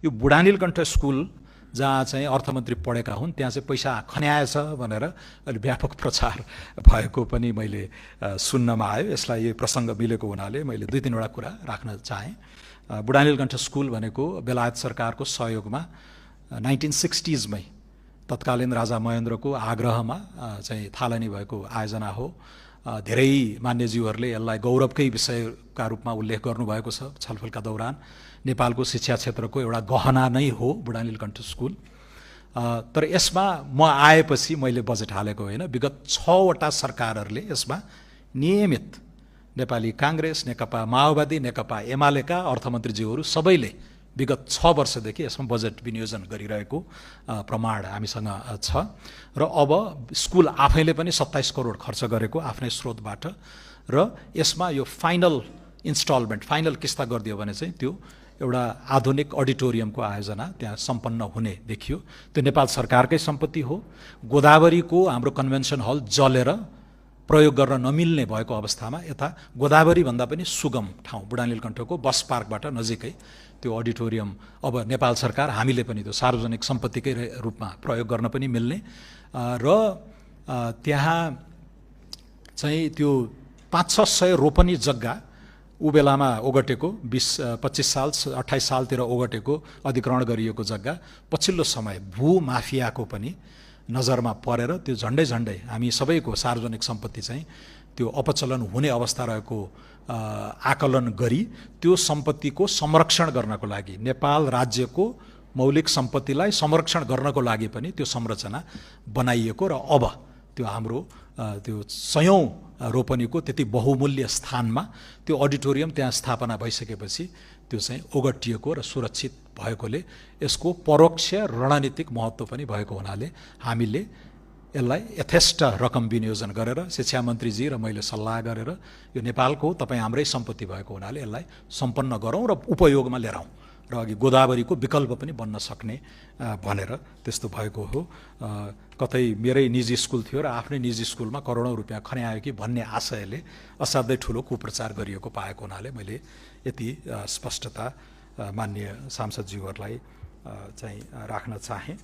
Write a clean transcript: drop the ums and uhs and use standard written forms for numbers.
यो बुढानीलकण्ठ स्कुल जहाँ चाहिँ अर्थमन्त्री पढेका हुन् त्यहाँ चाहिँ पैसा खन्याएछ भनेर अलि व्यापक प्रचार भएको पनि मैले सुन्नमा आयो। यसलाई यो प्रसङ्ग मिलेको हुनाले मैले 2-3 कुरा राख्न चाहेँ। बुढानीलकण्ठ स्कुल भनेको बेलायत सरकारको सहयोगमा 1960s मै तत्कालीन राजा महेन्द्रको आग्रहमा चाहिँ थालनी भएको आयोजना हो। धेरै मान्यज्यूहरूले यसलाई गौरवकै विषयका रूपमा उल्लेख गर्नुभएको छ छलफलका दौरान। नेपालको शिक्षा क्षेत्रको एउटा गहना नै हो बुढानीलकण्ठ स्कुल। तर यसमा म आएपछि मैले बजेट हालेको होइन, विगत 6 वटा सरकारहरूले यसमा नियमित नेपाली काङ्ग्रेस, नेकपा माओवादी, नेकपा एमालेका अर्थमन्त्रीज्यूहरू सबैले विगत 6 वर्षदेखि यसमा बजेट विनियोजन गरिरहेको प्रमाण हामीसँग छ। र अब स्कुल आफैले पनि 27 करोड खर्च गरेको आफ्नै स्रोतबाट। र यसमा यो फाइनल इन्स्टलमेन्ट, फाइनल किस्ता गरिदियो भने चाहिँ त्यो एउटा आधुनिक अडिटोरियमको आयोजना त्यहाँ सम्पन्न हुने देखियो। त्यो नेपाल सरकारकै सम्पत्ति हो। गोदावरीको हाम्रो कन्भेन्सन हल जलेर प्रयोग गर्न नमिल्ने भएको अवस्थामा यता गोदावरीभन्दा पनि सुगम ठाउँ बुढानीलकण्ठको बस पार्कबाट नजिकै त्यो अडिटोरियम अब नेपाल सरकार, हामीले पनि त्यो सार्वजनिक सम्पत्तिकै रूपमा प्रयोग गर्न पनि मिल्ने। र त्यहाँ चाहिँ त्यो 500-600 रोपनी जग्गा ऊ बेलामा ओगटेको 20-25 साल 28 सालतिर ओगटेको अधिग्रहण गरिएको जग्गा पछिल्लो समय भूमाफियाको पनि नजरमा परेर त्यो झन्डै हामी सबैको सार्वजनिक सम्पत्ति चाहिँ त्यो अपचलन हुने अवस्था रहेको आकलन गरी त्यो सम्पत्तिको संरक्षण गर्नको लागि नेपाल राज्यको मौलिक सम्पत्तिलाई संरक्षण गर्नको लागि पनि त्यो संरचना बनाइएको। र अब त्यो हाम्रो त्यो 100औं रोपनीको त्यति बहुमूल्य स्थानमा त्यो अडिटोरियम त्यहाँ स्थापना भइसकेपछि त्यो चाहिँ ओगटिएको र सुरक्षित भएकोले यसको परोक्ष रणनीतिक महत्त्व पनि भएको हुनाले हामीले यसलाई यथेष्ट रकम विनियोजन गरेर शिक्षा मन्त्रीजी र मैले सल्लाह गरेर यो नेपालको तपाईँ हाम्रै सम्पत्ति भएको हुनाले यसलाई सम्पन्न गरौँ र उपयोगमा लिएर आउँ र अघि गोदावरीको विकल्प पनि बन्न सक्ने भनेर त्यस्तो भएको हो। कतै मेरै निजी स्कुल थियो र आफ्नै निजी स्कुलमा करोडौँ रुपियाँ खन्यायो कि भन्ने आशयले असाध्यै ठुलो कुप्रचार गरिएको पाएको हुनाले मैले यति स्पष्टता मान्य सांसदज्यूहरूलाई चाहिँ राख्न चाहेँ।